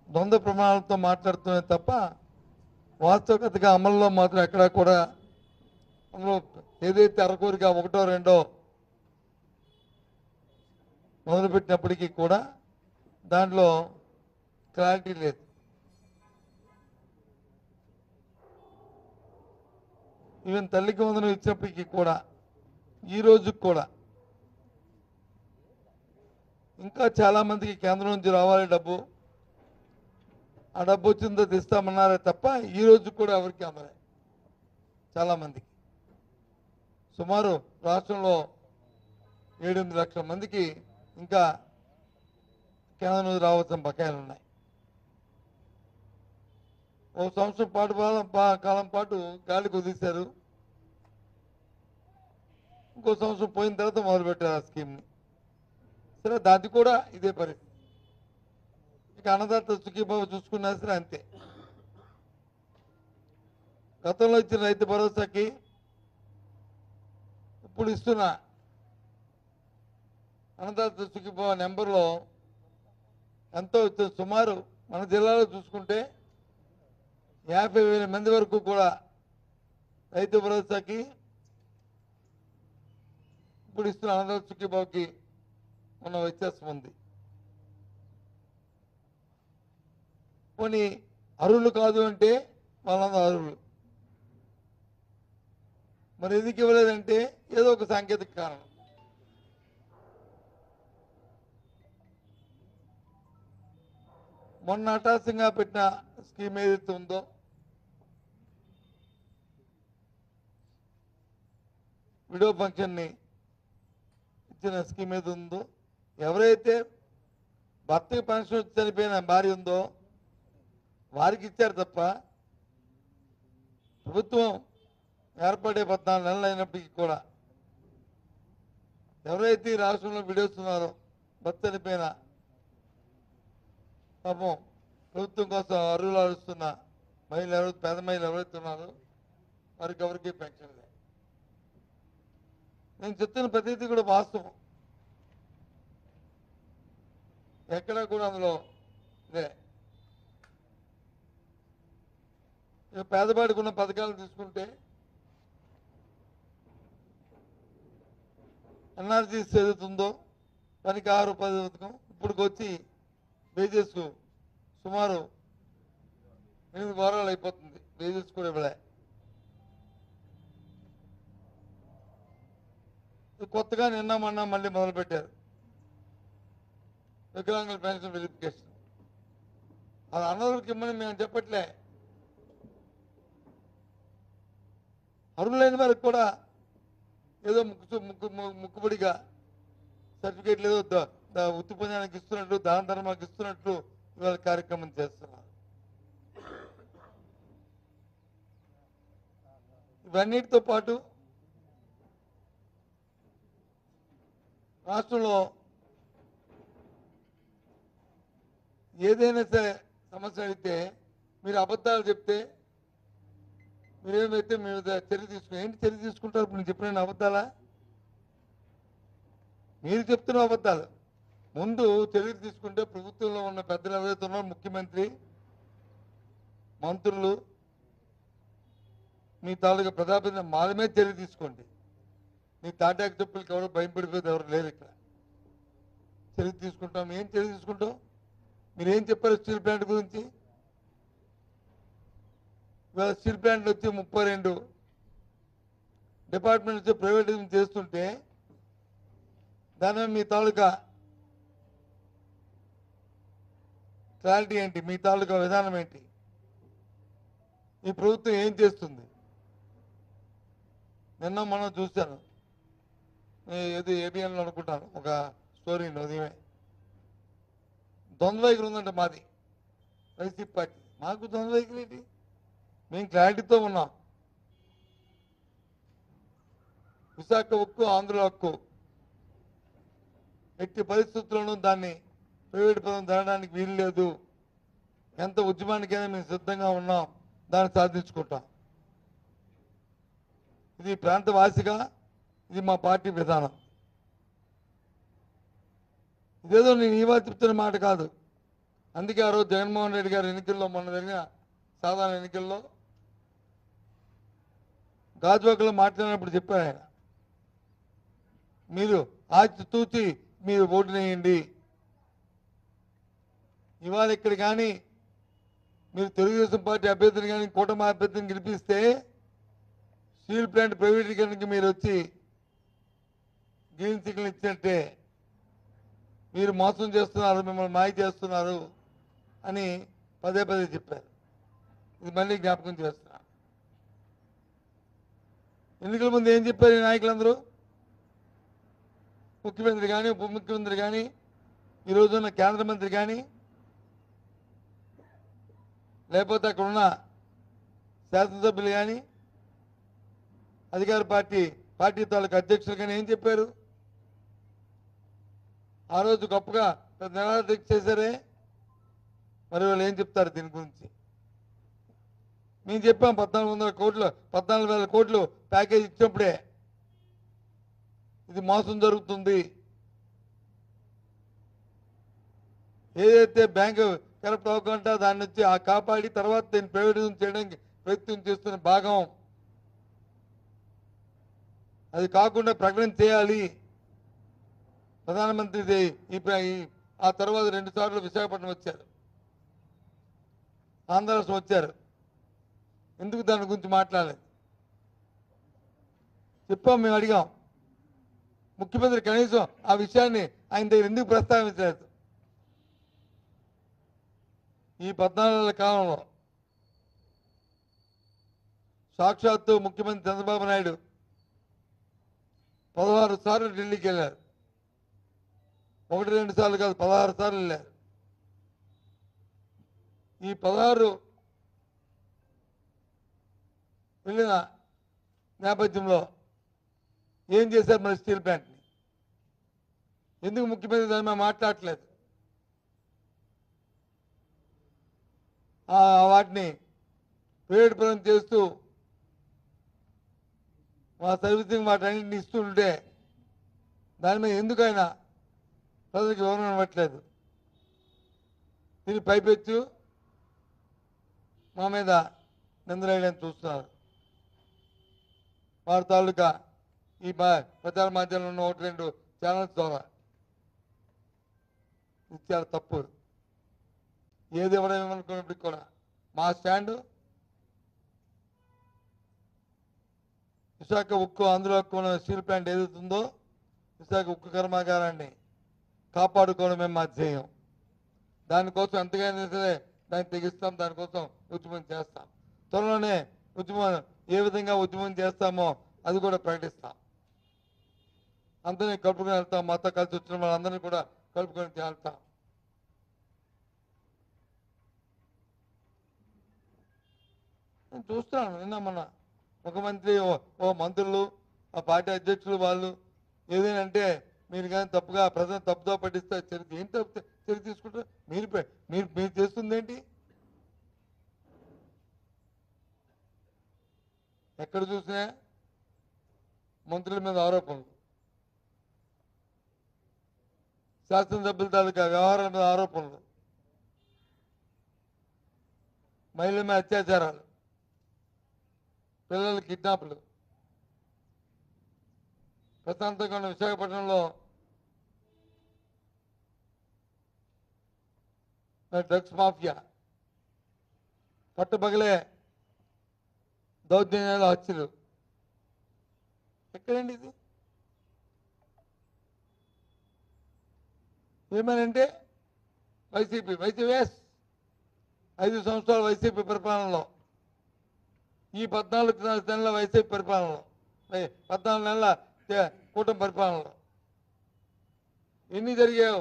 ద్వంద్వ ప్రమాణాలతో మాట్లాడుతున్నాయి తప్ప వాస్తవికతగా అమల్లో మాత్రం ఎక్కడా కూడా అందులో ఏదైతే అరకూరిగా ఒకటో రెండో మొదలుపెట్టినప్పటికీ కూడా దాంట్లో క్లారిటీ లేదు. ఈవెన్ తల్లికి వందనం ఇచ్చినప్పటికీ కూడా ఈ రోజుకి కూడా ఇంకా చాలామందికి కేంద్రం నుంచి రావాలి డబ్బు, ఆ డబ్బు వచ్చిందో తెస్తామన్నారే తప్ప ఈ రోజు కూడా ఎవరికి అందలే. చాలామందికి సుమారు రాష్ట్రంలో 7-8 లక్షల మందికి ఇంకా కేంద్రం నుంచి రావాల్సిన బకాయిలు ఉన్నాయి. ఓ సంవత్సరం కాలం పాటు గాలికి వదిలేశారు. ఇంకో సంవత్సరం పోయిన తర్వాత మొదలుపెట్టారు ఆ స్కీమ్ని. సరే దాన్ని కూడా ఇదే పరిస్థితి. ఇక అన్నదాత సుఖీభావ చూసుకున్నా సరే అంతే. గతంలో ఇచ్చిన రైతు భరోసాకి ఇప్పుడు ఇస్తున్న అన్నదాత సుఖీభావ నెంబర్లో ఎంతో ఇస్తుంది. సుమారు మన జిల్లాలో చూసుకుంటే 50,000 మంది వరకు కూడా రైతు భరోసాకి ఇప్పుడు ఇస్తున్న అన్నదాత సుఖీభావకి ఉన్న వ్యత్యాసం ఉంది. పోనీ అర్హులు కాదు అంటే వాళ్ళందరూ అర్హులు. మరి ఎందుకు ఇవ్వలేదంటే ఏదో ఒక సాంకేతిక కారణం. మొన్న హఠాత్తుగా పెట్టిన స్కీమ్ ఏదైతే ఉందో విడో ఫంక్షన్ని ఇచ్చిన స్కీమ్ ఏది ఉందో, ఎవరైతే భర్తకి పెన్షన్ వచ్చి చనిపోయిన భార్య ఉందో వారికి ఇచ్చారు తప్ప ప్రభుత్వం ఏర్పడే 14 నెలలు అయినప్పటికీ కూడా ఎవరైతే ఈ రాష్ట్రంలో విడేస్తున్నారో భర్త చనిపోయిన పాపం ప్రభుత్వం కోసం అర్హులు అరుస్తున్న మహిళలు ఎవరైతే పేద మహిళలు ఎవరైతే ఉన్నారో వారికి ఎవరికి పెన్షన్ లేదు. నేను చెప్తున్న ప్రతిదీ కూడా వాస్తవం, ఎక్కడా కూడా అందులో లే. పేదవాడికి ఉన్న పథకాలు తీసుకుంటే ఎన్ఆర్జీ చదువుతుందో పనికి 6 పథకం ఇప్పటికి వచ్చి వేజెస్ సుమారు 8 వారాలు అయిపోతుంది. వేజెస్ కూడా ఇవ్వలే. కొత్తగా నిన్న మొన్న మళ్ళీ మొదలుపెట్టారు వికలాంగుల పెన్షన్ వెరిఫికేషన్. అది అన్నదరికి ఇమ్మని మేము చెప్పట్లే. అర్హులైన వారికి కూడా ఏదో ముక్కుబడిగా సర్టిఫికేట్లు ఏదో ఉత్తి పుణ్యానికి ఇస్తున్నట్టు, దాన ధర్మానికి ఇస్తున్నట్టు ఇవాళ కార్యక్రమం చేస్తున్నారు. ఇవన్నిటితో పాటు రాష్ట్రంలో ఏదైనా సరే సమస్య అయితే మీరు అబద్ధాలు చెప్తే మీరేమైతే మీరు చర్య తీసుకుని ఏంటి చర్య తీసుకుంటారు? ఇప్పుడు నేను చెప్పిన అబద్ధాలా? మీరు చెప్తున్న అబద్ధాలు. ముందు చర్యలు తీసుకుంటే ప్రభుత్వంలో ఉన్న పెద్దలు ఎవరైతే ఉన్నారో ముఖ్యమంత్రి, మంత్రులు, మీ తాలూకా ప్రజాప్రతినిధులు మాల మీద చర్య తీసుకోండి. మీ తాటాకు చెప్పులకి ఎవరు భయపడిపోతే ఎవరు లేరు ఇక్కడ. చర్య తీసుకుంటాం. ఏం చర్య తీసుకుంటాం? మీరేం చెప్పారు స్టీల్ ప్లాంట్ గురించి? ఇవాళ స్టీల్ ప్లాంట్ వచ్చి 32 డిపార్ట్మెంట్ వచ్చి ప్రైవేటైజేషన్ చేస్తుంటే దాని మీ తాలూకా క్లారిటీ ఏంటి? మీ తాలూకా విధానం ఏంటి? ఈ ప్రభుత్వం ఏం చేస్తుంది? నిన్న మనం చూశాను, ఏది ఏబిఎన్లో అనుకుంటాను, ఒక స్టోరీ ఉదయమే. ద్వంద్వ వైఖరి ఉందంట మాది వైసీపీ పార్టీ. మాకు ద్వంద్వ వైఖరి ఏంటి? మేము క్లారిటీతో ఉన్నాం. విశాఖ ఉక్కు ఆంధ్ర హక్కు ఎట్టి పరిస్థితుల్లోనూ దాన్ని ప్రైవేట్ పదం జరగడానికి వీలు లేదు. ఎంత ఉద్యమానికైనా మేము సిద్ధంగా ఉన్నాం, దాన్ని సాధించుకుంటాం. ఇది ప్రాంతవాసిగా ఇది మా పార్టీ విధానం. ఇదేదో నేను ఇవాళ చెప్తున్న మాట కాదు. అందుకే ఆ రోజు జగన్మోహన్ రెడ్డి గారి ఎన్నికల్లో మొన్న జరిగిన సాధారణ ఎన్నికల్లో గాజువాకలో మాట్లాడినప్పుడు చెప్పారు ఆయన, మీరు ఆచితూచి మీరు ఓటు వేయండి. ఇవాళ ఇక్కడ కానీ మీరు తెలుగుదేశం పార్టీ అభ్యర్థిని కానీ కూటమి అభ్యర్థిని గెలిపిస్తే స్టీల్ ప్లాంట్ ప్రైవేటీకరణకి మీరు వచ్చి గ్రీన్ సిగ్నల్ ఇచ్చినట్టే, మీరు మోసం చేస్తున్నారు, మిమ్మల్ని మాయ చేస్తున్నారు అని పదే పదే చెప్పారు. ఇది మళ్ళీ జ్ఞాపకం చేస్తున్నా. ఎన్నికల ముందు ఏం చెప్పారు ఈ నాయకులందరూ? ముఖ్యమంత్రి కానీ ఉప ముఖ్యమంత్రి కానీ ఈరోజున్న కేంద్ర మంత్రి కానీ లేకపోతే అక్కడ ఉన్న శాసనసభ్యులు కానీ అధికార పార్టీ తాలూకు అధ్యక్షులు కానీ ఏం చెప్పారు? ఆ రోజు గొప్పగా నిరాదీక్ష చేశారే, మరి వాళ్ళు ఏం చెప్తారు దీని గురించి? మేము చెప్పాం 14,000 కోట్లు ప్యాకేజ్ ఇచ్చినప్పుడే ఇది మోసం జరుగుతుంది, ఏదైతే బ్యాంకు కరప్ట్ అవ్వకుండా దాని నుంచి కాపాడి తర్వాత దీన్ని ప్రైవేటైజేషన్ చేయడానికి ప్రయత్నం చేస్తున్న భాగం, అది కాకుండా ప్రకటన చేయాలి. ప్రధానమంత్రి ఆ తర్వాత 2 సార్లు విశాఖపట్నం వచ్చారు, ఆంధ్ర రాష్ట్రం వచ్చారు, ఎందుకు దాని గురించి మాట్లాడలేదు? చెప్పాం, మేము అడిగాం. ముఖ్యమంత్రి కనీసం ఆ విషయాన్ని ఆయన దగ్గర ఎందుకు ప్రస్తావించలేదు? ఈ 14 నెలల కాలంలో సాక్షాత్తు ముఖ్యమంత్రి చంద్రబాబు నాయుడు 16 సార్లు ఢిల్లీకి వెళ్ళారు. 1-2 సార్లు కాదు, 16 సార్లు వెళ్ళారు. ఈ 16 వెళ్ళిన నేపథ్యంలో ఏం చేశారు మరి స్టీల్ ప్లాంట్ని? ఎందుకు ముఖ్యమంత్రి దాని మీద మాట్లాడట్లేదు? వాటిని ప్రైవేట్ పరం చేస్తూ మా సర్వీసింగ్ వాటన్నింటిని ఇస్తుంటే దాని మీద ఎందుకు ఆయన ప్రజలకు వివరణ ఇవ్వట్లేదు? దీన్ని పైపెచ్చు మా మీద నిందలేయడానికి చూస్తున్నారు. వారి తాలూకా ఈ ప్రచార మాధ్యమంలో ఉన్న 1-2 ఛానల్స్ ద్వారా ఇది చాలా తప్పు. ఏది ఇవ్వడం ఏమనుకున్నప్పటికి కూడా మా స్టాండ్ విశాఖ ఉక్కు, అందులో ఉన్న స్టీల్ ప్లాంట్ ఏదైతుందో విశాఖ ఉక్కు కర్మాగారాన్ని కాపాడుకోవడమే మా ధ్యేయం. దానికోసం ఎంతగానో సరే దాన్ని తెగిస్తాం, దానికోసం ఉద్యమం చేస్తాం. త్వరలోనే ఉద్యమం ఏ విధంగా ఉద్యమం చేస్తామో అది కూడా ప్రకటిస్తాం. అందరినీ కలుపుకొని వెళ్తాం, మాతో కలిసి వచ్చిన వాళ్ళందరినీ కూడా కలుపుకొని వెళ్తాం. నేను చూస్తున్నాను, నిన్న మొన్న ఒక మంత్రి ఓ మంత్రులు ఆ పార్టీ అధ్యక్షులు వాళ్ళు ఏదైనా అంటే మీరు కానీ తప్పుగా ప్రజలు తప్పుదో పట్టిస్తే ఏం తప్పు చర్య తీసుకుంటారు? మీరు చేస్తుంది ఏంటి? ఎక్కడ చూసినా మంత్రుల మీద ఆరోపణలు, శాసనసభ్యుల తాలూకా వ్యవహారాల మీద ఆరోపణలు, మహిళల మీద అత్యాచారాలు, పిల్లల కిడ్నాప్లు. ప్రశాంతంగా ఉన్న విశాఖపట్నంలో డ్రగ్స్ మాఫియా, పట్టపగలే దౌర్జన్యాలు, హత్యలు. ఎక్కడండి ఇది? ఏమనంటే వైసీపీ 5 సంవత్సరాల వైసీపీ పరిపాలనలో, ఈ 14 నెలల వైసీపీ పరిపాలనలో, 14 నెలల కూటమి పరిపాలనలో ఎన్ని జరిగాయో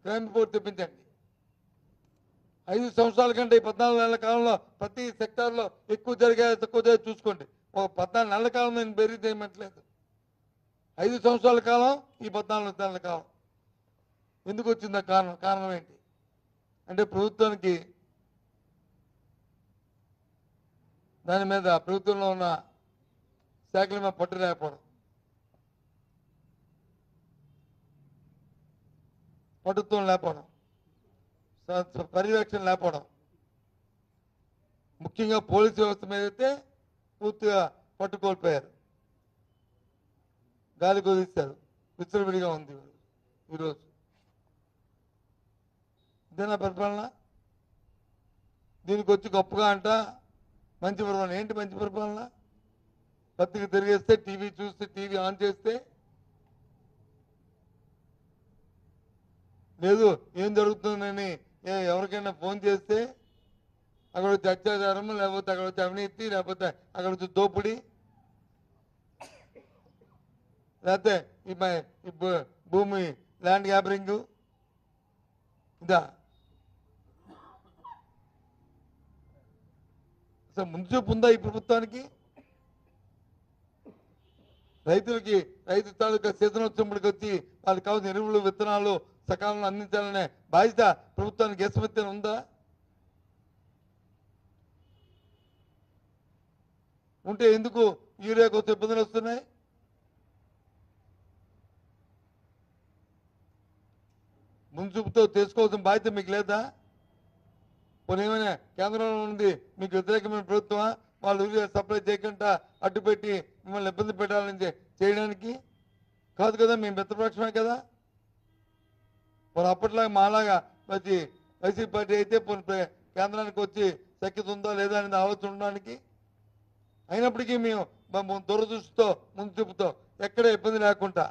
క్రైమ్ రిపోర్ట్ తెప్పించండి. 5 సంవత్సరాల కంటే ఈ 14 నెలల కాలంలో ప్రతి సెక్టార్లో ఎక్కువ జరిగాయో తక్కువ జరిగాయో చూసుకోండి. ఒక 14 నెలల కాలం నేను బెరీ చేయమట్లేదు. 5 సంవత్సరాల కాలం, ఈ 14 నెలల కాలం ఎందుకు వచ్చిందా? కారణం ఏంటి అంటే ప్రభుత్వానికి దాని మీద ప్రభుత్వంలో ఉన్న శాఖల మీద పట్టు లేకపోవడం. పటుత్వం లేకపోవడం, పర్యవేక్షణ లేకపోవడం, ముఖ్యంగా పోలీసు వ్యవస్థ మీద అయితే పూర్తిగా పట్టుకోల్పోయారు, గాలి కుదిస్తారు, విచ్చలవిడిగా ఉంది ఈరోజు. ఇదేనా పరిపాలన? దీనికి వచ్చి గొప్పగా అంట మంచి పరిపాలన. ఏంటి మంచి పరిపాలన? పత్రిక తిరిగేస్తే, టీవీ చూస్తే, టీవీ ఆన్ చేస్తే లేదు ఏం జరుగుతుందని ఎవరికైనా ఫోన్ చేస్తే అక్కడ వచ్చి అత్యాచారం, లేకపోతే అక్కడ వచ్చి అవినీతి, లేకపోతే అక్కడ వచ్చి దోపిడీ, లేకపోతే ఈ భూమి ల్యాండ్ గ్యాబరింగ్, ఇదా అసలు ముందు చూపు ఉందా ఈ ప్రభుత్వానికి? రైతులకి రైతు తాలూకా సీజన్ వచ్చినప్పటికి వచ్చి వాళ్ళకి కావాల్సిన ఎరువులు, విత్తనాలు సకాలంలో అందించాలనే బాధ్యత ప్రభుత్వానికి ఎస్మెత్తిన ఉందా? ఉంటే ఎందుకు యూరియా కోసం ఇబ్బందులు వస్తున్నాయి? ముందు చూపుతో తెలుసుకోవాల్సిన బాధ్యత మీకు లేదా? పోనీ ఏమైనా కేంద్రంలో ఉంది మీకు వ్యతిరేకమైన ప్రభుత్వమా? వాళ్ళు యూరియా సప్లై చేయకుండా అడ్డుపెట్టి మిమ్మల్ని ఇబ్బంది పెట్టాలని చేయడానికి కాదు కదా, మేము మిత్రపక్షమే కదా. మరి అప్పట్లాగా మాలాగా వచ్చి వైసీపీ పార్టీ అయితే కేంద్రానికి వచ్చి శక్తి ఉందా లేదా అనేది ఆలోచన ఉండడానికి. అయినప్పటికీ మేము దురదృష్టితో ముందు చూపుతో ఎక్కడ ఇబ్బంది లేకుండా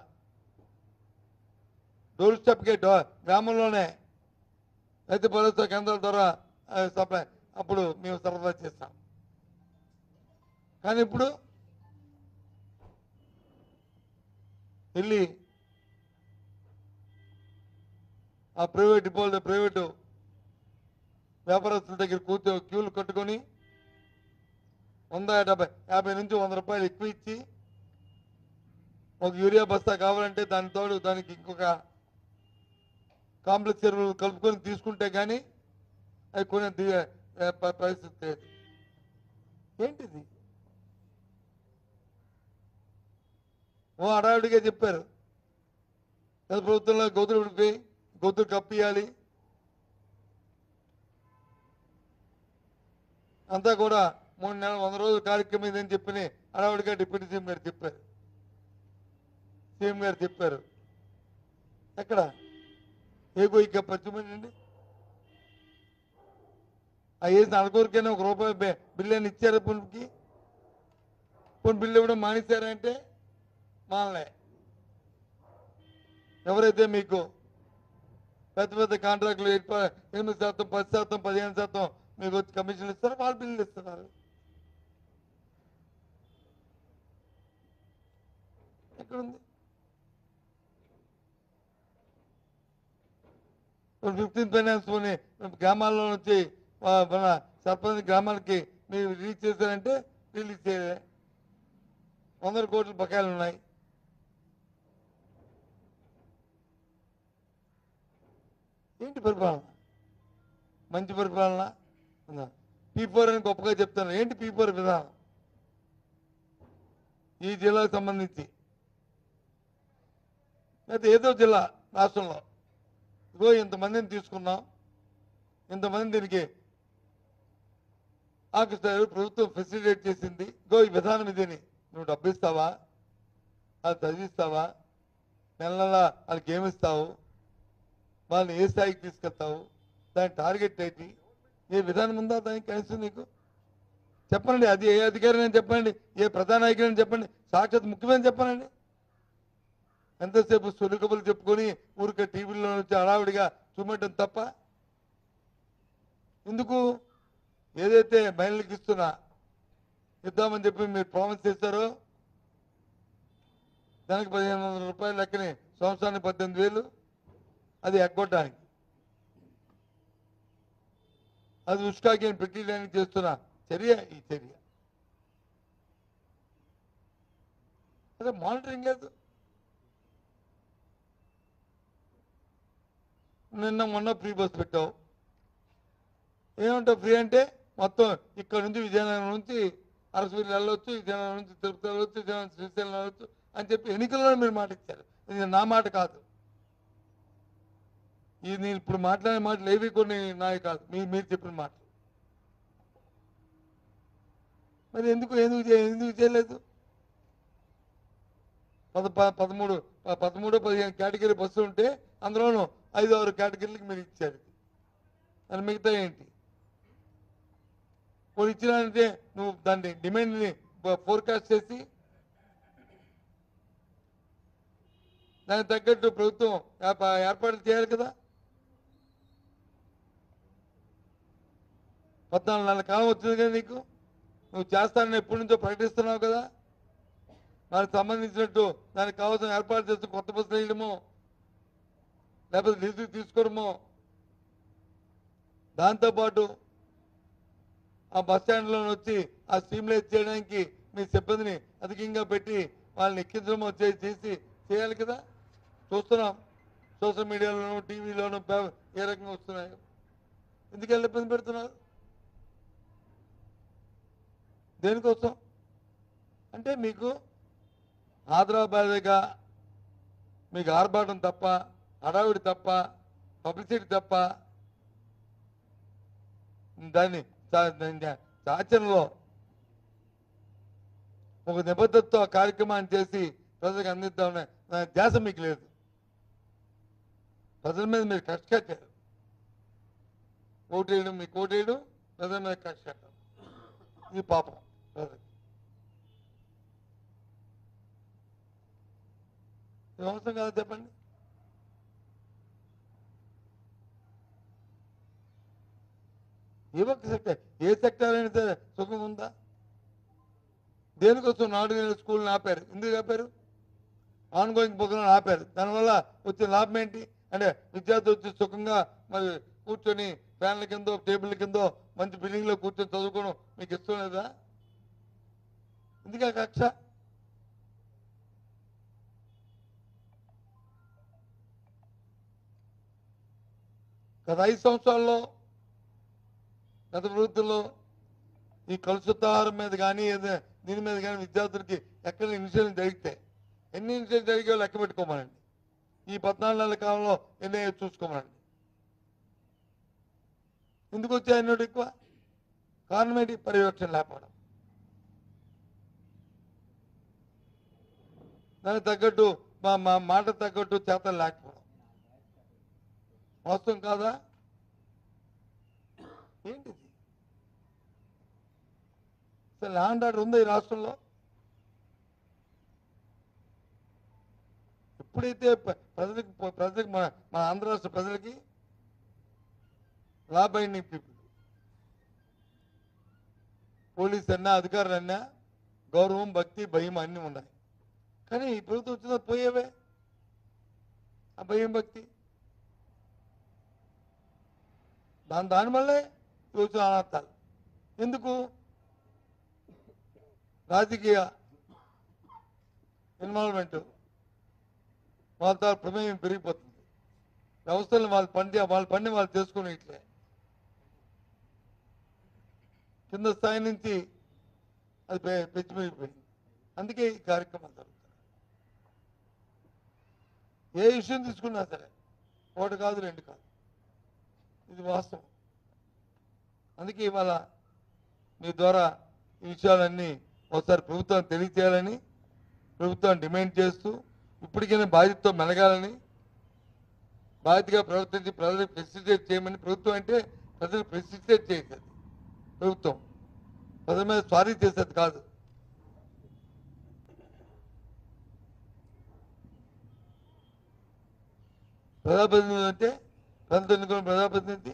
డోర్ స్టెప్కి గ్రామంలోనే రైతు భరోసా కేంద్రాల ద్వారా సప్లై అప్పుడు మేము సరఫరా చేస్తాం. కానీ ఇప్పుడు వెళ్ళి ఆ ప్రైవేటు వ్యాపారస్తుల దగ్గర క్యూలు కట్టుకొని 150 నుంచి 100 రూపాయలు ఎక్కువ ఇచ్చి ఒక యూరియా బస్తా కావాలంటే దానికి ఇంకొక కాంప్లెక్స్ ఎరువులు కలుపుకొని తీసుకుంటే కానీ అది కొనే పరిస్థితి లేదు. ఏంటిది? హడావిడిగా చెప్పారు గత ప్రభుత్వంలో గొంతులు కప్పియాలి అంతా కూడా 3 నెలలు 100 రోజుల కార్యక్రమం ఇదని చెప్పి హడావిడిగా డిప్యూటీ సీఎం గారు చెప్పారు. సీఎం గారు చెప్పారు. ఎక్కడ ఏగో ఇక పచ్చిమండి ఆ వేసిన అలకూరికైనా ₹1 బిల్లు అని ఇచ్చారు. పుణ్కి బిల్లు ఇవ్వడం మానేశారంటే మానలే. ఎవరైతే మీకు పెద్ద పెద్ద కాంట్రాక్టులు 8%, 10%, 15% మీకు వచ్చి కమిషన్లు ఇస్తారో వాళ్ళు బిల్లులు ఇస్తున్నారు. ఎక్కడుంది? 15th ఫైనాన్స్ గ్రామాల్లో నుంచి మన సర్పంచ్ గ్రామాలకి మీరు రిలీజ్ చేశారంటే రిలీజ్ చేయలే. 100 కోట్ల బకాయిలు ఉన్నాయి. ఏంటి పరిపాలన? మంచి పరిపాలన? P4 అని గొప్పగా చెప్తాను. ఏంటి P4 విధానం? ఈ జిల్లాకు సంబంధించి అయితే ఏదో జిల్లా రాష్ట్రంలో ఇగో ఇంతమందిని తీసుకున్నాం, ఇంతమంది దీనికి ఆకర్షిస్తారు, ప్రభుత్వం ఫెసిలిటేట్ చేసింది, ఇగో ఈ విధానం ఇదేని నువ్వు డబ్బు ఇస్తావా, అది చదివిస్తావా, నెల నెల వాళ్ళకి ఏమిస్తావు, వాళ్ళని ఏ స్థాయికి తీసుకెళ్తావు, దాని టార్గెట్ ఏంటి, ఏ విధానం ఉందా దానికి కనీసం నీకు చెప్పండి. అది ఏ అధికారి చెప్పండి, ఏ ప్రధాన నాయకులని చెప్పండి, సాక్షాత్ ముఖ్యమైన చెప్పానండి. ఎంతసేపు సులుకబులు చెప్పుకొని ఊరికే టీవీలో నుంచి హడావిడిగా చూపెట్టడం తప్ప ఎందుకు? ఏదైతే మహిళలకు ఇద్దామని చెప్పి మీరు ప్రామిస్ చేస్తారో దానికి 1500 రూపాయలు లెక్కని సంవత్సరానికి 18,000 అది ఎగ్గొట్టడానికి, అది ఉష్కాకి పెట్టడానికి చేస్తున్న చర్య ఈ చర్య. అదే మానిటరింగ్ లేదు. నిన్న మొన్న ఫ్రీ బస్ పెట్టావు. ఏమంటావు ఫ్రీ అంటే? మొత్తం ఇక్కడ నుంచి విజయనగరం నుంచి అరసవీలు వెళ్ళొచ్చు, విజయనగరం నుంచి తిరుపతి వెళ్ళొచ్చు, విజయనగరం శ్రీశైలం వెళ్ళొచ్చు అని చెప్పి ఎన్నికల్లో మీరు మాట ఇచ్చారు. ఇది నా మాట కాదు. నేను ఇప్పుడు మాట్లాడే మాటలు ఏవి కొన్ని నాయి కాదు, మీరు చెప్పిన మాటలు. మరి ఎందుకు చేయలేదు? 13 కేటగిరీ బస్సులు ఉంటే అందులోనూ 5-6 కేటగిరీలకు మీరు ఇచ్చారు. అని మిగతా ఏంటి? కొన్ని ఇచ్చినారంటే నువ్వు దాన్ని డిమాండ్ని ఫోర్కాస్ట్ చేసి దానికి తగ్గట్టు ప్రభుత్వం ఏర్పాట్లు చేయాలి కదా. 14 నెలల కాలం వచ్చింది కదా నీకు, నువ్వు చేస్తానని ఎప్పటి నుంచో ప్రకటిస్తున్నావు కదా. దానికి సంబంధించినట్టు దానికి కావాల్సిన ఏర్పాటు చేస్తూ కొత్త బస్సులు వేయడమో లేకపోతే లీజుకు తీసుకోవడమో, దాంతోపాటు ఆ బస్ స్టాండ్లో వచ్చి ఆ స్ట్రీమ్లైజ్ చేయడానికి మీ సిబ్బందిని అధికంగా పెట్టి వాళ్ళని ఎక్కించడమో చేసి చేయాలి కదా. చూస్తున్నాం సోషల్ మీడియాలోనూ టీవీలోనూ ఏ రకంగా వస్తున్నాయో. ఎందుకని ఇబ్బంది పెడుతున్నారు? దేనికోసం అంటే మీకు ఆదరాబాదేగా మీకు ఆర్భాటం తప్ప, హడావిడి తప్ప, పబ్లిసిటీ తప్ప దాన్ని ఆచరణలో ఒక నిబద్ధతతో ఆ కార్యక్రమాన్ని చేసి ప్రజలకు అందిద్దామనే ధ్యాస మీకు లేదు. ప్రజల మీద మీరు కక్ష కట్టారు. ఓటేయడం మీకు ఓటేయడం, ప్రజల మీద కక్ష కట్టారు. ఇది పాపం ప్రజలకి. ఇది అవసరం కదా చెప్పండి. ఏ ఒక్క సెక్టర్, ఏ సెక్టర్ అయినా సరే సుఖం ఉందా? దేనికోసం 4 నెలల స్కూల్ని ఆపారు? ఎందుకు ఆపారు? ఆన్గోయింగ్ ప్రోగ్రాం ఆపారు. దానివల్ల వచ్చిన లాభం ఏంటి అంటే విద్యార్థులు వచ్చి సుఖంగా మరి కూర్చొని ఫ్యాన్ల కిందో టేబుల్ కిందో మంచి బిల్డింగ్లో కూర్చొని చదువుకోవడం మీకు ఇష్టం లేదా? ఎందుకు కక్ష? గత 5 సంవత్సరాల్లో గత ప్రభుత్వంలో ఈ కలుషితాహారం మీద కానీ దీని మీద కానీ విద్యార్థులకి ఎక్కడ ఇన్సిడెంట్ జరిగితే ఎన్ని ఇన్సిడెంట్ జరిగాయో లెక్క పెట్టుకోమనండి. ఈ 14 నెలల కాలంలో ఎన్ని చూసుకోమనండి. ఎందుకు వచ్చాయి అన్నట్టు ఎక్కువ? కారణం ఏంటి? పర్యవేక్షణ లేకపోవడం. దానికి తగ్గట్టు మా మాట తగ్గట్టు చేతలు లేకపోవడం. వాస్తవం కాదా? ఏంటిది? అసలు ల్యాండ్ ఆర్డర్ ఉందా ఈ రాష్ట్రంలో? ఎప్పుడైతే ప్రజలకు మన ఆంధ్ర రాష్ట్ర ప్రజలకి లా బైండింగ్ పీపుల్, పోలీస్ అన్నా అధికారులు అన్నా గౌరవం, భక్తి, భయం అన్నీ ఉన్నాయి. కానీ ఈ ప్రభుత్వం వచ్చిన పోయేవే ఆ భయం, భక్తి. దానివల్లే వచ్చిన అనార్థాలు. ఎందుకు? రాజకీయ ఇన్వాల్వ్మెంట్, వాళ్ళతో ప్రమేయం పెరిగిపోతుంది. వ్యవస్థలను వాళ్ళ పని వాళ్ళు చేసుకుని ఇట్లే కింద స్థాయి నుంచి అది పెంచిపోయిపోయింది. అందుకే ఈ కార్యక్రమాలు జరుగుతాయి. ఏ విషయం తీసుకున్నా సరే 1 కాదు 2 కాదు, ఇది వాస్తవం. అందుకే ఇవాళ మీ ద్వారా ఈ విషయాలన్నీ ఒకసారి ప్రభుత్వాన్ని తెలియచేయాలని ప్రభుత్వాన్ని డిమాండ్ చేస్తూ ఇప్పటికైనా బాధ్యతతో మెలగాలని, బాధ్యతగా ప్రవర్తించి ప్రజలకు ఫెసిలిటేట్ చేయమని. ప్రభుత్వం అంటే ప్రజలకు ఫెసిలిటేట్ చేసేది ప్రభుత్వం, ప్రజల మీద స్వారీ చేసేది కాదు. ప్రజాప్రతినిధి అంటే ప్రజలు ఎన్నుకున్న ప్రజాప్రతినిధి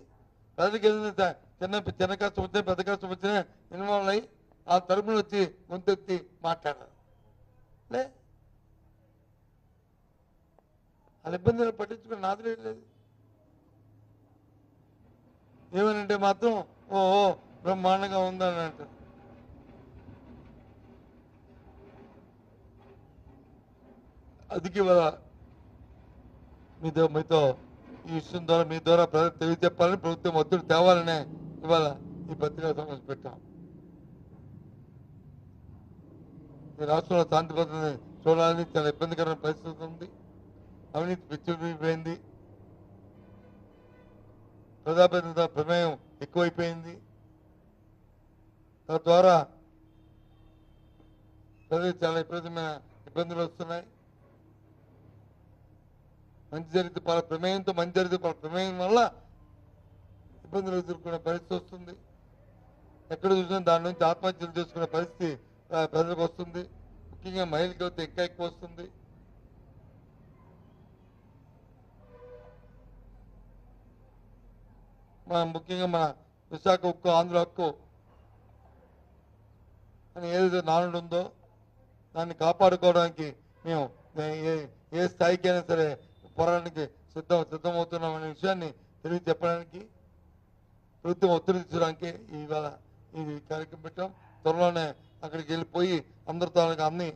ప్రజలకు ఏదైనా చిన్న కష్టం వచ్చినా పెద్ద కష్టం వచ్చినా ఇన్వాల్వ్ అయ్యి ఆ తరపున వచ్చి గొంతెత్తి మాట్లాడారు. వాళ్ళ ఇబ్బందులు పట్టించుకుని నాదే లేదు. ఏమనంటే మాత్రం ఓ బ్రహ్మాండంగా ఉందని అంటారు. అందుకే ఇవాళ మీతో ఈ విషయం ద్వారా మీ ద్వారా ప్రజలకు తెలియజెప్పాలని, ప్రభుత్వం ఒత్తిడి తేవాలనే ఇవాళ ఈ పత్రికా సమావేశం పెట్టాం. ఈ రాష్ట్రంలో శాంతి భద్రతని చూడాలని చాలా ఇబ్బందికరమైన పరిస్థితి ఉంది. అవినీతి పిచ్చిపోయింది. ప్రజాప్రతినిధుల ప్రమేయం ఎక్కువైపోయింది. తద్వారా ప్రజలకు చాలా విపరీతమైన ఇబ్బందులు వస్తున్నాయి. మంచి జరిగితే వాళ్ళ ప్రమేయంతో మంచి జరిగితే వాళ్ళ ప్రమేయం వల్ల ఇబ్బందులు ఎదుర్కొనే పరిస్థితి వస్తుంది. ఎక్కడ చూసినా దాని నుంచి ఆత్మహత్యలు చేసుకునే పరిస్థితి ప్రజలకు వస్తుంది. ముఖ్యంగా మహిళలకు అయితే ఇంకా ఎక్కువ వస్తుంది. ముఖ్యంగా మన విశాఖ ఉక్కు ఆంధ్ర హక్కు అని ఏదైతే నానుడు ఉందో దాన్ని కాపాడుకోవడానికి మేము ఏ స్థాయికి అయినా సరే పోరాటానికి సిద్ధమవుతున్నామనే విషయాన్ని తెలియ చెప్పడానికి ప్రభుత్వం ఒత్తిడి తీర్చడానికి ఇవాళ ఇది కార్యక్రమం పెట్టాం. త్వరలోనే అక్కడికి వెళ్ళిపోయి అందరితో అన్ని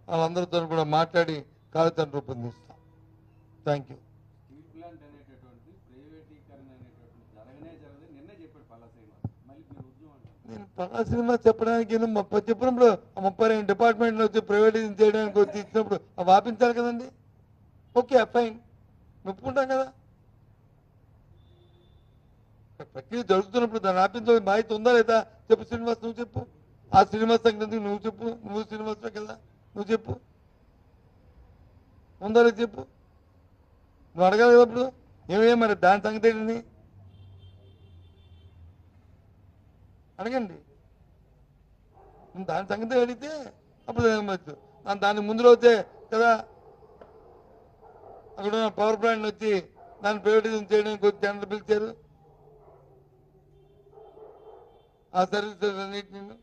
వాళ్ళందరితో కూడా మాట్లాడి కార్యాచరణ రూపొందిస్తాం. Thank you. నేను పలా సినిమా చెప్పడానికి చెప్పినప్పుడు 32 డిపార్ట్మెంట్లు వచ్చి ప్రైవేటైజేషన్ చేయడానికి వచ్చి ఇచ్చినప్పుడు అవి ఆపించాలి కదండి. ఓకే ఫైన్, ఒప్పుకుంటాం కదా. ప్రక్రియ జరుగుతున్నప్పుడు దాన్ని ఆపించే బాధ్యత ఉందా లేదా చెప్పు శ్రీనివాస్, నువ్వు చెప్పు. ఆ శ్రీనివాస్ సంగతి నువ్వు చెప్పు, నువ్వు శ్రీనివాస్ కదా, నువ్వు చెప్పు. ఉందా లేదా చెప్పు. నువ్వు అడగాలి కదా ఇప్పుడు. ఏమేమి మరి దాని సంగతి ఏంటి అడగండి. దాని సంగతి అడిగితే అప్పుడు దాని ముందులో వచ్చే కదా అక్కడ పవర్ ప్లాంట్ వచ్చి దాన్ని ప్రైవేటైజేషన్ చేయడానికి వచ్చి టెండర్ పిలిచారు. ఆ సర్వీసెస్ అన్నింటినీ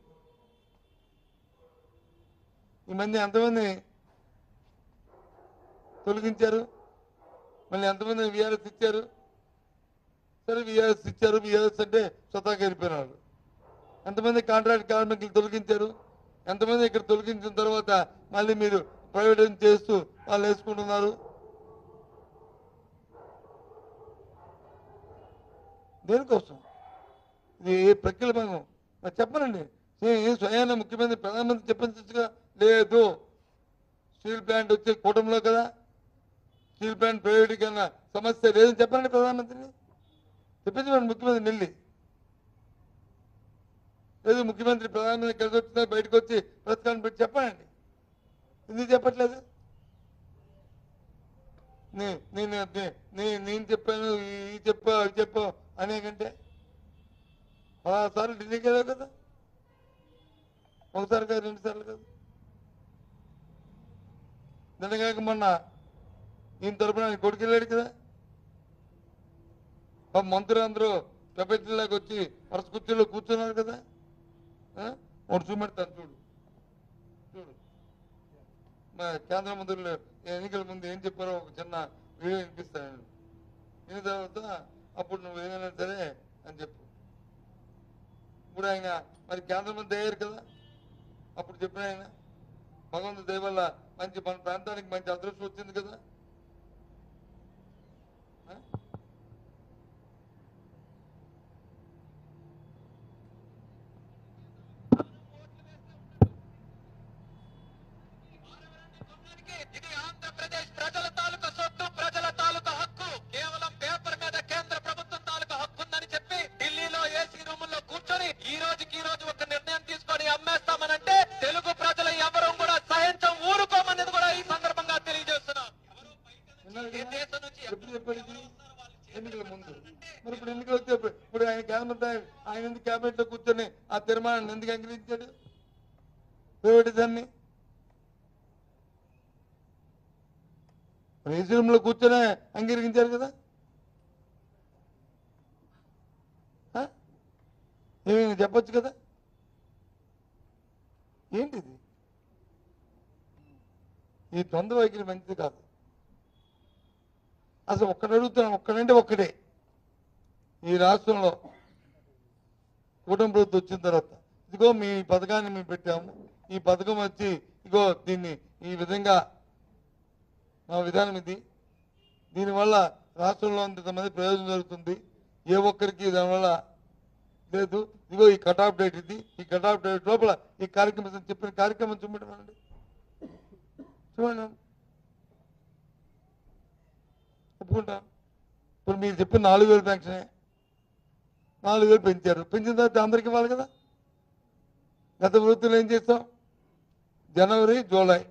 ఈ మంది ఎంతమంది తొలగించారు, మళ్ళీ ఎంతమంది విఆర్ఎస్ ఇచ్చారు. సరే విఆర్ఎస్ ఇచ్చారు, విఆర్ఎస్ అంటే స్వతహాగా వెళ్ళిపోయినారు. ఎంతమంది కాంట్రాక్ట్ కార్మికులు తొలగించారు, ఎంతమంది ఇక్కడ తొలగించిన తర్వాత మళ్ళీ మీరు ప్రైవేటైజేషన్ చేస్తూ వాళ్ళు వేసుకుంటున్నారు. దేనికోసం ఇది ఏ ప్రక్రియ భాగం చెప్పనండి. స్వయాన ముఖ్యమంత్రి ప్రధానమంత్రి చెప్పించగా లేదు. స్టీల్ ప్లాంట్ వచ్చే కూటమిలో కదా, స్టీల్ ప్లాంట్ ప్రైవేటీకరణ సమస్య లేదని చెప్పనండి ప్రధానమంత్రిని. చెప్పించండి ముఖ్యమంత్రి నెల్లి లేదు. ముఖ్యమంత్రి ప్రధానమంత్రి కలిసి వచ్చినా బయటకు వచ్చి ప్రెస్ కాన్ఫరెన్స్ పెట్టి చెప్పండి. ఎందుకు చెప్పట్లేదు? నేను చెప్పాను, ఈ చెప్పావు అవి చెప్పావు అనేకంటే 16 సార్లు ఢిల్లీకి వెళ్ళావు కదా, ఒకసారి కాదు 2 సార్లు కాదు. నిన్నగాక మొన్న ఈయన తరపున కొడుకు వెళ్ళాడు కదా. మంత్రులు అందరూ ప్రపంచంలోకి వచ్చి వరుస కుర్చీలో కూర్చున్నారు కదా. ఒకటి చూపెడతాను చూడు చూడు. మా కేంద్ర మంత్రులు ఎన్నికల ముందు ఏం చెప్పారో ఒక చిన్న వీడియో వినిపిస్తాను. విని తర్వాత అప్పుడు నువ్వు ఏదైనా సరే అని చెప్పు. ఇప్పుడు ఆయన మరి కేంద్ర మంత్రి అయ్యారు కదా, అప్పుడు చెప్పిన ఆయన భగవంతుడి దయ వల్ల మంచి మన ప్రాంతానికి మంచి అదృష్టం వచ్చింది కదా. ఇది ఆంధ్రప్రదేశ్ ప్రజల తాలూకా సొత్తు, ప్రజల తాలూకా హక్కు. కేవలం పేపర్ మీద కేంద్ర ప్రభుత్వం తాలూకా హక్కు ఉందని చెప్పి ఢిల్లీలో ఏసీ రూముల్లో కూర్చొని ఈ రోజు ఒక నిర్ణయం తీసుకొని అమ్మేస్తామనంటే తెలుగు ప్రజలు ఎవరూ కూడా సహించం, ఊరుకోమనేది కూడా ఈ సందర్భంగా తెలియజేస్తున్నాం. ఎన్నికల ముందు మరి ఇప్పుడు ఎన్నికలు వచ్చే ఇప్పుడు ఆయన కేంద్ర ఆయన ఎందుకు క్యాబినెట్ లో కూర్చొని ఆ తీర్మానాన్ని ఎందుకు అంగీకరించాడు? ప్రైవేటిజాన్ని రేసులో కూర్చొనే అంగీకరించారు కదా. ఏమైనా చెప్పొచ్చు కదా. ఏంటిది? ఈ ద్వంద్వ వైఖరి మంచిది కాదు. అసలు ఒక్కడు అడుగుతున్నాను, ఒక్కడంటే ఒక్కడే. ఈ రాష్ట్రంలో కూటమి ప్రభుత్వం వచ్చిన తర్వాత ఇదిగో మీ పథకాన్ని మేము పెట్టాము, ఈ పథకం వచ్చి ఇగో దీన్ని ఈ విధంగా మా విధానం ఇది, దీనివల్ల రాష్ట్రంలో ఇంతమంది ప్రయోజనం జరుగుతుంది, ఏ ఒక్కరికి దానివల్ల లేదు, ఇదిగో ఈ కట్ ఆఫ్ డేట్ ఇది, ఈ కట్ ఆఫ్ డేట్ లోపల ఈ కార్యక్రమం చెప్పిన కార్యక్రమం చూపెట్టమనండి. చూడండి ఒప్పుకుంటాను. ఇప్పుడు మీరు చెప్పిన 4000 పెన్షనే 4000 పెంచారు. పెంచిన తర్వాత అందరికి ఇవ్వాలి కదా. గత ప్రభుత్వంలో ఏం చేస్తాం? జనవరి, జూలై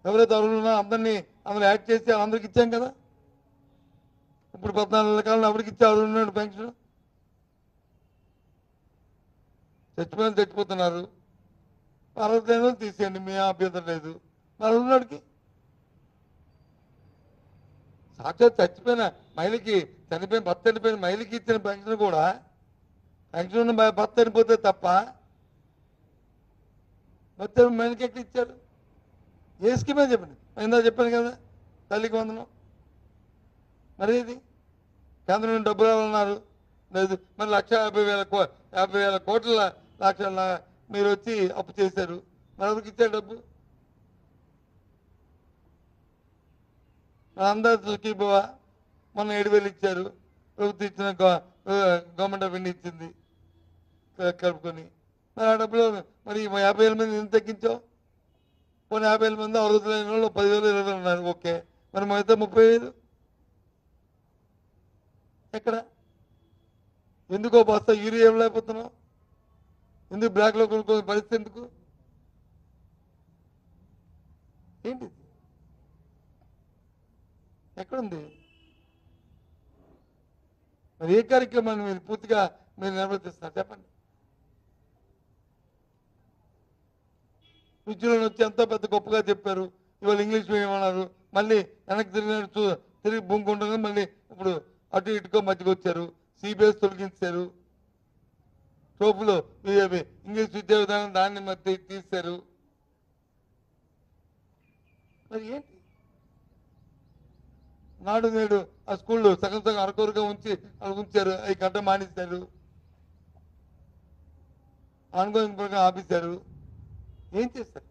ఎవరైతే అర్హులు ఉన్నారో అందరినీ అందులో యాడ్ చేసి అందరికి ఇచ్చాం కదా. ఇప్పుడు 14 నెలల కాలంలో ఎవరికి ఇచ్చే అర్హులు ఉన్నాడు పెన్షన్? చచ్చిపోతున్నారు. అర్హత లేని వాళ్ళు తీసేయండి, మీ అభ్యంతరం లేదు. మరి ఉన్నాడికి సాక్షాత్ చనిపోయిన భర్త చనిపోయిన మహిళకి ఇచ్చిన పెన్షన్ కూడా పెన్షన్ ఉన్న భర్త చనిపోతే తప్ప భర్త మహిళకి ఎక్కడ ఇచ్చారు? ఏ స్కీమే చెప్పండి. ఇందా చెప్పాను కదా, తల్లికి వందనం. మరి ఇది కేంద్రం నుండి డబ్బులు రావాలన్నారు, లేదు. మరి 1,50,000 కోట్ల లక్షల మీరు వచ్చి అప్పు చేశారు. మరి ఎవరికి ఇచ్చారు డబ్బు? అందరికీ మొన్న 7,000 ఇచ్చారు. ప్రభుత్వం ఇచ్చిన గవర్నమెంట్ ఆఫ్ ఇండియా ఇచ్చింది కలుపుకొని. మరి ఆ డబ్బులు మరి 50,000 మంది ఎందుకు తగ్గించావు? పోనీ 50,000 మంది అర్హత లేని వాళ్ళు 10,000, 20,000 ఉన్నారు. ఓకే, మరి మిగతా 30,000 ఎక్కడ? ఎందుకో బస్తా యూరియా ఇవ్వలేకపోతున్నావు? ఎందుకు బ్లాక్లో కొనుక్కునే పరిస్థితి ఎందుకు? ఏంటి ఎక్కడుంది? మరి ఏ కార్యక్రమాన్ని మీరు పూర్తిగా నిర్వర్తిస్తున్నారు చెప్పండి. విద్యులను వచ్చి ఎంతో పెద్ద గొప్పగా చెప్పారు. ఇవాళ ఇంగ్లీష్ మీడియం అన్నారు. మళ్ళీ వెనక్కి తిరిగి భూమికుండగా మళ్ళీ ఇప్పుడు అటు ఇటుకో మధ్యకి వచ్చారు. సిబిఎస్ తొలగించారు. టోపులో ఇంగ్లీష్ విద్యా విధానం దాన్ని మధ్య తీశారు. మరి ఏంటి? నాడు నేడు ఆ స్కూళ్ళు సగం అరకొరగా ఉంచారు. అవి గంట మానేశారు. ఆన్గోయింగ్ ప్రోగ్రాం ఆపేశారు. ఏం చేస్తారు?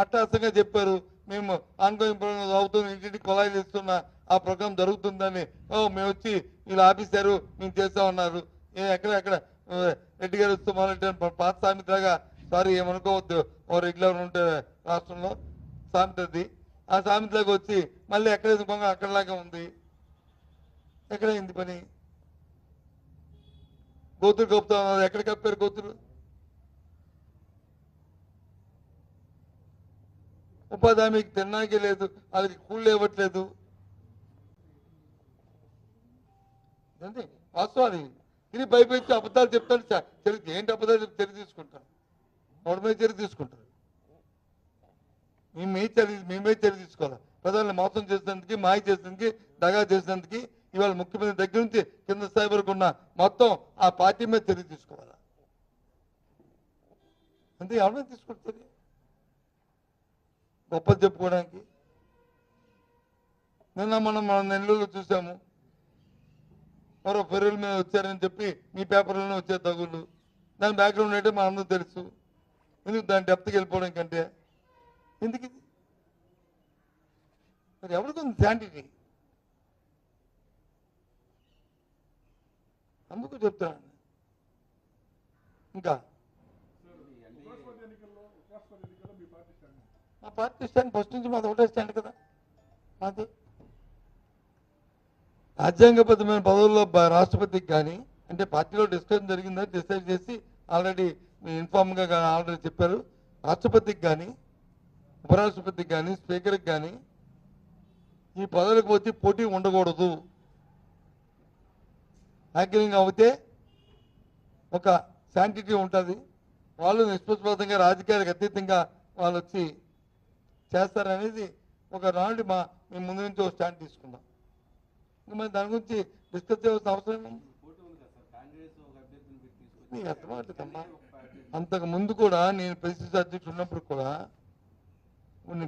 అట్టాసంగా చెప్పారు, మేము ఆన్గోయింగ్ ప్రోగ్రాం అవుతుంది, ఇంటింటికి కొలాయిలు ఇస్తున్న ఆ ప్రోగ్రాం జరుగుతుందని. మేము వచ్చి వీళ్ళు ఆపేశారు, మేము చేస్తామన్నారు. ఎక్కడ రెడ్డి గారు వస్తూ మొదలెట్టాను. పాత సామెతగా, సారీ ఏమనుకోవద్దు, ఓ రెగ్యులర్ ఉంటే రాష్ట్రంలో సామెతది. ఆ సామెతలోకి వచ్చి మళ్ళీ ఎక్కడ కొంగ అక్కడలాగా ఉంది. ఎక్కడైంది పని? గోతులు కప్పుతా ఉన్నారు. ఎక్కడ కప్పారు గోతులు? ఉపాధి హామీకి తిన్నాకే లేదు, వాళ్ళకి కూళ్ళు ఇవ్వట్లేదు. వాస్తవాలు ఇది భయపెట్టి అబద్ధాలు చెప్తాడు. ఏంటి అబద్ధాలు చెప్తే చర్య తీసుకుంటారు? వాడి మీద చర్య తీసుకుంటారు. మేమే చర్య తీసుకోవాలి. ప్రజల్ని మోసం చేసినందుకు, మాయ చేసినందుకు, దగా చేసినందుకు ఇవాళ ముఖ్యమంత్రి దగ్గర నుంచి కింద స్థాయి వరకు ఉన్న మొత్తం ఆ పార్టీ మీద చర్య తీసుకోవాలి. అంతే, ఎవరైనా తీసుకుంటారు గొప్పది చెప్పుకోవడానికి. నిన్న మనం నెల్లూరులో చూసాము, మరో ఫెర్రీల మీద వచ్చారని చెప్పి మీ పేపర్లోనే వచ్చే తగులు. దాని బ్యాక్గ్రౌండ్ అంటే మన అందరూ తెలుసు. ఎందుకు దాని డెప్త్కి వెళ్ళిపోవడం కంటే ఎందుకు ఇది? మరి ఎవరికి ఉంది శాంటిటీ? అందుకు చెప్తున్నాను. ఇంకా మా పార్టీ స్టాండ్ ఫస్ట్ నుంచి మాది ఒకటే స్టాండ్ కదా. మాది రాజ్యాంగబద్ధమైన పదవుల్లో రాష్ట్రపతికి కానీ, అంటే పార్టీలో డిస్కషన్ జరిగిందని డిసైడ్ చేసి ఆల్రెడీ ఇన్ఫార్మ్గా ఆల్రెడీ చెప్పారు. రాష్ట్రపతికి కానీ, ఉపరాష్ట్రపతికి కానీ, స్పీకర్కి కానీ ఈ పదవులకు వచ్చి పోటీ ఉండకూడదు. హ్యాకింగ్ అవుతే ఒక శాంటిటీ ఉంటుంది. వాళ్ళు నిష్పక్షపాతంగా రాజకీయాలకు అతీతంగా వాళ్ళు వచ్చి చేస్తారనేది ఒక నాడు మేము ముందు నుంచి ఒక స్టాండ్ తీసుకున్నాం. మరి దాని గురించి డిస్కస్ చేయాల్సిన అవసరం ఉంది. నీకు అర్థమవుతుందమ్మా. అంతకు ముందు కూడా నేను పిసిసి అధ్యక్షుడు ఉన్నప్పుడు కూడా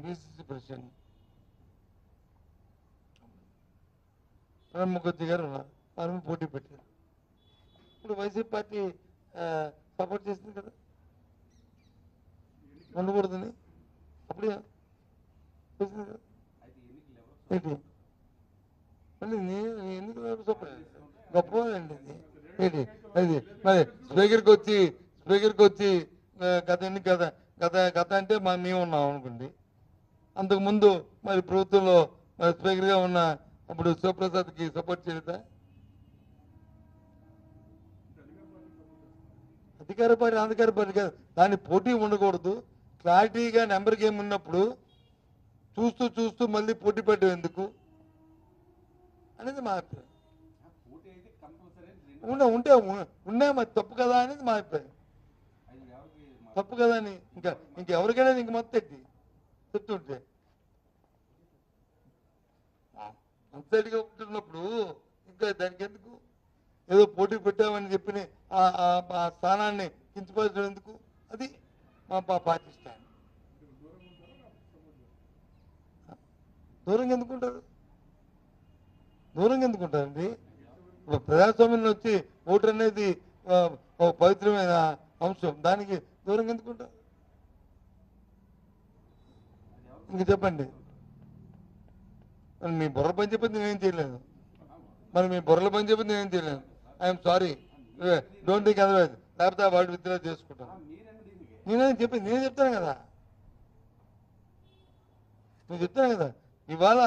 పిసిసి ప్రెసిడెంట్ ప్రణబ్ ముఖర్జీ గారు ఉన్నారు. వారు పోటీ పెట్టారు. ఇప్పుడు వైసీపీ పార్టీ సపోర్ట్ చేసింది కదా, ఉండకూడదని. అప్పుడే చేసింది కదా. ఏంటి మళ్ళీ ఎందుకు సపోర్ట్? గొప్పదండి ఏంటి అది. మరి స్పీకర్కి వచ్చి గత ఎన్ని గత అంటే మేము ఉన్నాం అనుకోండి. అంతకుముందు మరి ప్రభుత్వంలో మరి స్పీకర్గా ఉన్న అప్పుడు శివప్రసాద్కి సపోర్ట్ చేయలేదా? అధికార పార్టీ అధికార పార్టీ కాదు, దాని పోటీ ఉండకూడదు. క్లారిటీగా నెంబర్ గేమ్ ఉన్నప్పుడు చూస్తూ చూస్తూ మళ్ళీ పోటీ పెట్టడం ఎందుకు అనేది మా అభిప్రాయం. ఉంటే ఉన్నాయి మరి తప్పు కదా అనేది మా అభిప్రాయం. తప్పు కదా అని ఇంకెవరికైనా ఇంక మొత్తం ఎట్టి చెప్తుంటే అంతటిగా ఉంటున్నప్పుడు ఇంకా దానికి ఎందుకు ఏదో పోటీ పెట్టామని చెప్పి ఆ స్థానాన్ని కించపరచడం ఎందుకు? అది మా పార్టీ స్టాండ్. దూరంగా ఎందుకుంటారు? దూరంగా ఎందుకుంటారండి? ప్రజాస్వామ్యంలో వచ్చి ఓటు అనేది ఒక పవిత్రమైన అంశం, దానికి దూరంగా ఎందుకుంటారు? ఇంక చెప్పండి. మీ బుర్ర పని చెప్పింది నేనేం చేయలేను. మరి మీ బుర్రల పని చెప్పింది నేనేం చేయలేను. I'm sorry, don't think otherwise. లేకపోతే వాటి విత్డ్రా చేసుకుంటాను. నేనేం చెప్పింది నేనే చెప్తాను కదా. నేను చెప్తాను కదా. ఇవాళ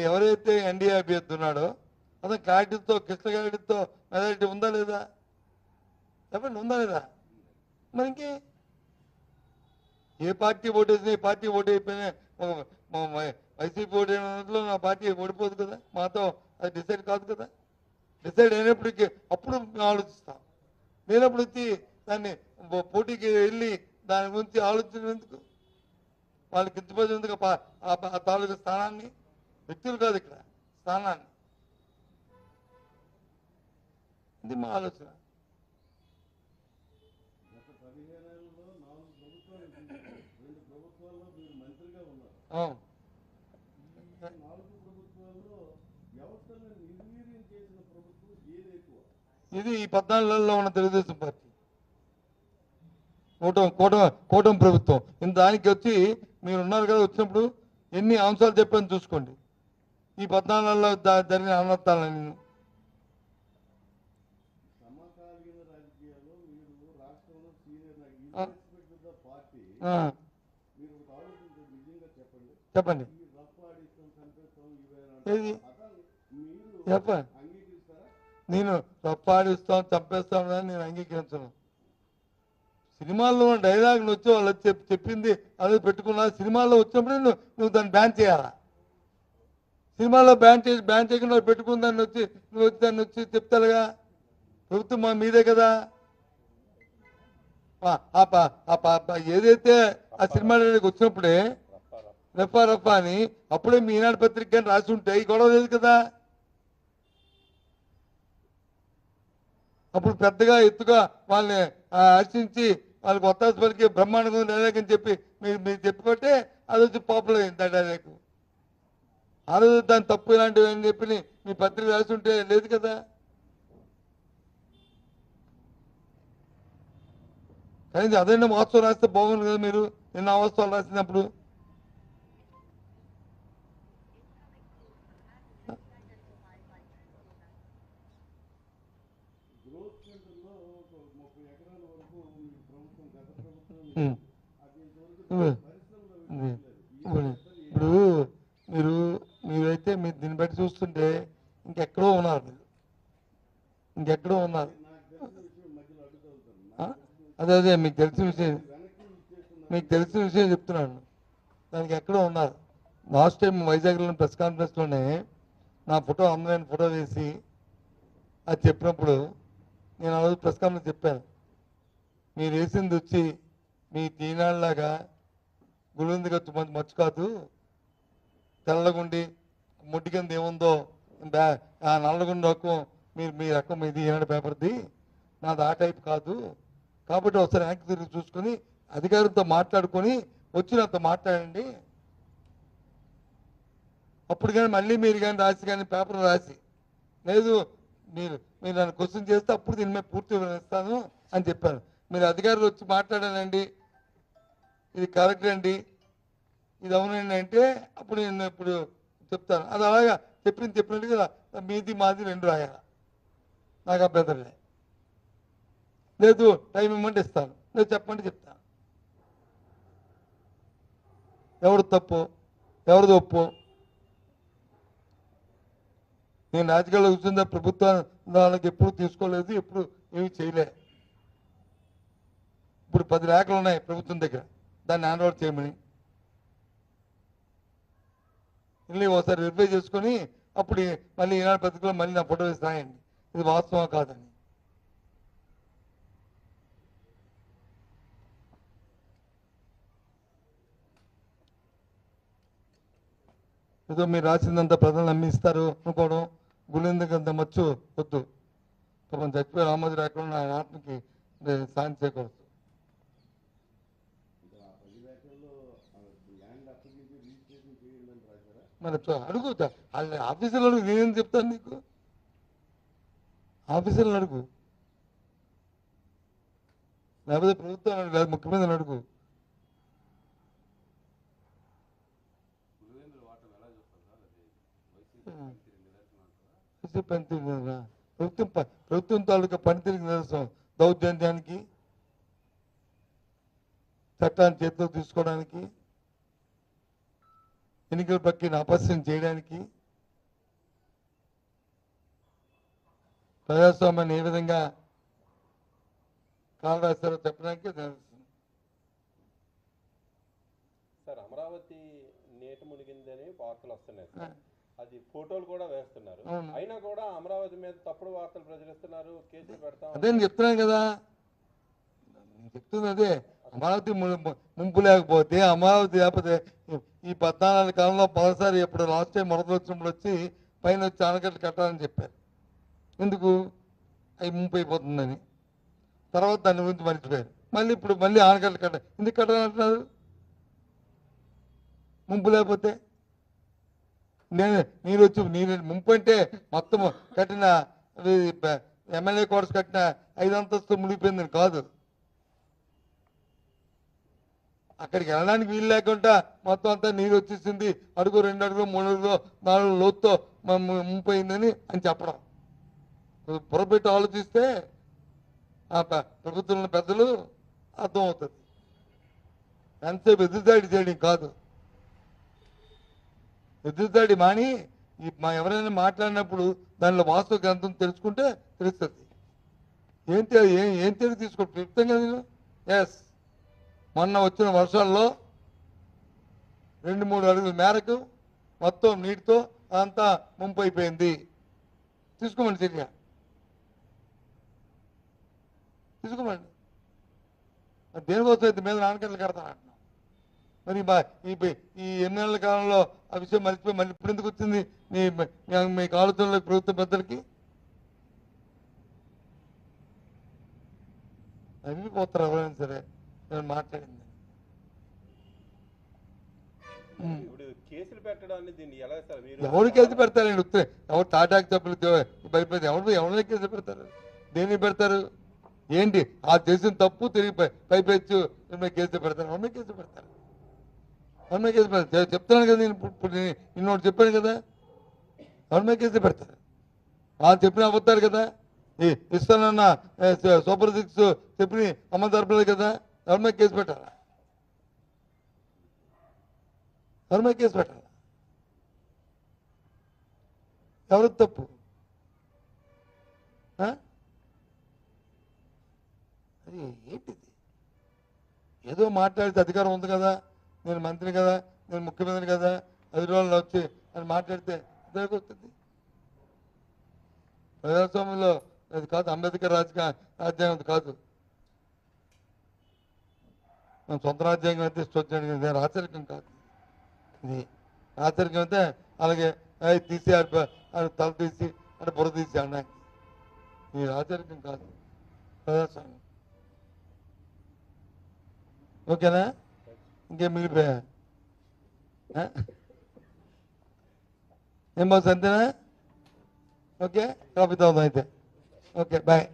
ఎవరైతే ఎన్డీఏ అభ్యర్థి ఉన్నాడో అతను క్లారిటీతో క్లిష్టగాడితో మెజారిటీ ఉందా లేదా? చెప్పండి, ఉందా లేదా? మరి ఇంకే ఏ పార్టీ ఓటేసినా ఏ పార్టీ ఓటు అయిపోయినా వైసీపీ ఓటేలో నా పార్టీ ఓడిపోదు కదా, మాతో అది డిసైడ్ కాదు కదా. డిసైడ్ అయినప్పటికీ అప్పుడు మేము ఆలోచిస్తాం. లేనప్పుడు వచ్చి దాన్ని పోటీకి వెళ్ళి దాని గురించి ఆలోచించేందుకు, వాళ్ళకి కించపరిచేందుకు ఆ తాలూకు స్థానాన్ని, వ్యక్తులు కాదు ఇక్కడ స్థానాన్ని. ఇది మా ఆలోచన. ఇది ఈ 14 ఉన్న తెలుగుదేశం పార్టీ కూటమి ప్రభుత్వం. దానికి వచ్చి మీరు ఉన్నారు కదా, వచ్చినప్పుడు ఎన్ని అంశాలు చెప్పాను చూసుకోండి. ఈ 14 జరిగిన అనర్థాలని చెప్పండి. ఏది చెప్పండి. నేను రప్పాడిస్తాం చంపేస్తాం నేను అంగీకరించను. సినిమాల్లో ఉన్న డైలాగులు వచ్చి వాళ్ళు చెప్పింది అదే పెట్టుకున్నా. సినిమాల్లో వచ్చినప్పుడు నువ్వు దాన్ని బ్యాన్ చేయాలా? సినిమాలో బ్యాన్ చేయకుండా పెట్టుకుని దాన్ని వచ్చి నువ్వు దాన్ని వచ్చి చెప్తారుగా. ప్రభుత్వం మీదే కదా. ఏదైతే ఆ సినిమా వచ్చినప్పుడే రఫా అని అప్పుడే మీ ఈనాడు పత్రిక రాసి ఉంటే ఈ గొడవ లేదు కదా. అప్పుడు పెద్దగా ఎత్తుగా వాళ్ళని హర్షించి వాళ్ళకి ఒత్తాస పలికి బ్రహ్మాండంగా డైలాగ్ అని చెప్పి మీరు చెప్పబట్టే అది వచ్చి పాపులర్ అయింది ఆ డైలాగ్. ఆ రోజు దాని తప్పు ఇలాంటివి అని చెప్పి మీ పత్రిక రాసి ఉంటే లేదు కదా. కానీ అదైనా వాస్తవం రాస్తే బాగుంది కదా. మీరు నిన్న వాస్తవాలు రాసినప్పుడు ఇప్పుడు మీరైతే మీరు దీన్ని బట్టి చూస్తుంటే ఇంకెక్కడో ఉన్నారు. ఇంకెక్కడో ఉన్నారు. అదే మీకు తెలిసిన విషయం చెప్తున్నాను. దానికి ఎక్కడో ఉన్నారు. లాస్ట్ టైం వైజాగ్లో ప్రెస్ కాన్ఫరెన్స్లోనే నా ఫోటో అందమైన ఫోటో వేసి అది చెప్పినప్పుడు నేను ఆ రోజు ప్రెస్ కాన్ఫరెన్స్ చెప్పాను. మీరు వేసింది వచ్చి మీ తీనాళ్ళలాగా గుళ్ళుంది ఖర్చు మర్చి కాదు, తెల్లగుండి ముడ్డి కింద ఏముందో ఆ నల్లగుండి రకం మీ రకం ఇది ఈనాడు పేపర్ది, నాది ఆ టైప్ కాదు. కాబట్టి ఒకసారి వెనక్కి తిరిగి చూసుకొని అధికారులతో మాట్లాడుకొని వచ్చి నాతో మాట్లాడండి. అప్పుడు కానీ మళ్ళీ మీరు కానీ రాసి కానీ పేపర్ రాసి లేదు మీరు నన్ను క్వశ్చన్ చేస్తే అప్పుడు దీని మీద పూర్తి వివరిస్తాను అని చెప్పాను. మీరు అధికారులు వచ్చి మాట్లాడానండి, ఇది కరెక్ట్ అండి, ఇది అవునండి అంటే అప్పుడు నేను ఇప్పుడు చెప్తాను. అది అలాగా చెప్పినట్టుగా మీది మాది రెండు రాయాలి. నాకు అభ్యంతరలే. లేదు టైం ఇవ్వమంటే ఇస్తాను, లేదు చెప్పమంటే చెప్తాను. ఎవరు తప్పు ఎవరిది ఒప్పు నేను రాజకీయాల్లో కూర్చుందా ప్రభుత్వం వాళ్ళకి ఎప్పుడు తీసుకోలేదు, ఎప్పుడు ఏమి చేయలే. ఇప్పుడు 10 లేఖలు ఉన్నాయి ప్రభుత్వం దగ్గర, దాన్ని హ్యాండ్ ఓవర్ చేయమని. వెళ్ళి ఒకసారి వెరిఫై చేసుకొని అప్పుడు మళ్ళీ ఈనాడు పత్రికలో మళ్ళీ నా ఫోటో వేసి రాయండి ఇది వాస్తవం కాదని. ఏదో మీరు రాసిందంతా ప్రజలు నమ్మిస్తారు అనుకోవడం, గుళ్ళెందుకంత మచ్చు వద్దు. పాపం చచ్చిపోయి రామోజీరావు ఎక్కడ ఉన్న ఆయన ఆత్మకి సాయం చేయకూడదు. మరి అడుగు వాళ్ళ ఆఫీసులో అడుగు, నేనేం చెప్తాను నీకు? ఆఫీసులను అడుగు, లేకపోతే ప్రభుత్వం అడుగు, లేదా ముఖ్యమంత్రిని అడుగు. ప్రభుత్వం తాలూకా పనితీరుకి నిదర్శనం. దౌర్జన్యానికి, చట్టాన్ని చేతిలో తీసుకోవడానికి, ఎన్నికల ప్రక్రియను అపస్యం చేయడానికి, ప్రజాస్వామ్యాన్ని ఏ విధంగా కాలు రాస్తారో చెప్పడానికి నిదర్శనం. సార్, అమరావతి నీట మునిగిందని వార్తలు వస్తున్నాయి సార్. అది ఫోటోలు కూడా వేస్తున్నారు. అయినా కూడా అమరావతి మీద తప్పుడు వార్తలు ప్రచురిస్తున్నారు, కేసులు పెడతాం. అదే నేను చెప్తున్నాను కదా, చెప్తుంది అదే. అమరావతి ముంపు లేకపోతే, అమరావతి లేకపోతే ఈ 14 కాలంలో పదసారి ఎప్పుడు లాస్ట్ టైం వరదలు వచ్చినప్పుడు వచ్చి పైన వచ్చి ఆనకట్లు కట్టాలని చెప్పారు. ఎందుకు? అవి ముంపు అయిపోతుందని. తర్వాత దాని గురించి మర్చిపోయారు. మళ్ళీ ఇప్పుడు మళ్ళీ ఆనకట్లు ఎందుకు కట్టాలంటున్నారు? ముంపు లేకపోతే నీరు వచ్చి ముంపు అంటే మొత్తం కట్టిన ఎమ్మెల్యే క్వార్టర్స్ కట్టిన 5 అంతస్తులు మునిగిపోయిందని కాదు. అక్కడికి వెళ్ళడానికి వీలు లేకుండా మొత్తం అంతా నీరు వచ్చేసింది, అడుగు 2 అడుగులు 3 అడుగులు 4 లోతుతో ముంపు అయిందని అని చెప్పడం. పొరపెట్టి ఆలోచిస్తే ఆ ప్రభుత్వంలో పెద్దలు అర్థమవుతుంది. ఎంతసేపు ఎదురుదాడి చేయడం కాదు. ఎదురుదాడి మాని ఎవరైనా మాట్లాడినప్పుడు దానిలో వాస్తవ గ్రంథం తెలుసుకుంటే తెలుస్తుంది. ఏం తెలివి తీసుకో చెప్తాం కదా నేను. ఎస్, మొన్న వచ్చిన వర్షాల్లో 2-3 అడుగుల మేరకు మొత్తం నీటితో అదంతా ముంపు అయిపోయింది. తీసుకోమండి చర్య, తీసుకోమండి. దేనికోసం అయితే మీద నాన్నకట్లు కడతానంటున్నాం. మరి ఈ 8 నెలల కాలంలో ఆ విషయం మర్చిపోయి మళ్ళీ ఇప్పుడు ఎందుకు వచ్చింది మీకు ఆలోచనలో ప్రభుత్వ పెద్దలకి? అవి పోతారు ఎవరైనా సరే నేను మాట్లాడింది. కేసులు పెట్టడాన్ని దీన్ని ఎలా సార్ మీరు? ఎవరు కేసు పెడతారండి? వస్తే ఎవరు తాటాకు చెప్పులు భయపడి ఎవరిని కేసు పెడతారు? దేనికి పెడతారు? ఏంటి ఆ చేసిన తప్పు తిరిగి పైపెచ్చు కేసు పెడతారు? ఎవరి కేసు పెడతారు? ఎవరి కేసు పెడతారు? చెప్తాను కదా నేను, ఇప్పుడు నిన్నోటి చెప్పాను కదా, ఎవరి కేసు పెడతారు? వాళ్ళు చెప్పిన అబద్ధారు కదా, ఇస్తానన్న సూపర్ 6 చెప్పి అమ్మ జరపలేదు కదా, ఎవరి మీద కేసు పెట్టారా? ఎవరి మీద కేసు పెట్టారా? ఎవరు తప్పు? అది ఏంటిది? ఏదో మాట్లాడితే అధికారం ఉంది కదా, నేను మంత్రి కదా, నేను ముఖ్యమంత్రి కదా, 5 రోజుల్లో వచ్చి అని మాట్లాడితే ఇద్దరికి వస్తుంది. ప్రజాస్వామ్యంలో అది కాదు, అంబేద్కర్ రాజ్యాంగం కాదు. మనం సొంత రాజ్యాంగం అయితే ఇష్టం, రాచరికం కాదు. ఇది రాచరికం అయితే అలాగే తీసి తల తీసి అంటే బుర్ర తీసి అన్నాకి. ఇది రాచరికం కాదు, ప్రజాస్వామ్యం. ఓకేనా? ఇంకేం మిగిలిపోయా? ఏం బాస్ అంతేనా? ఓకే, కాపీ తాగుదాం అయితే. Okay, bye.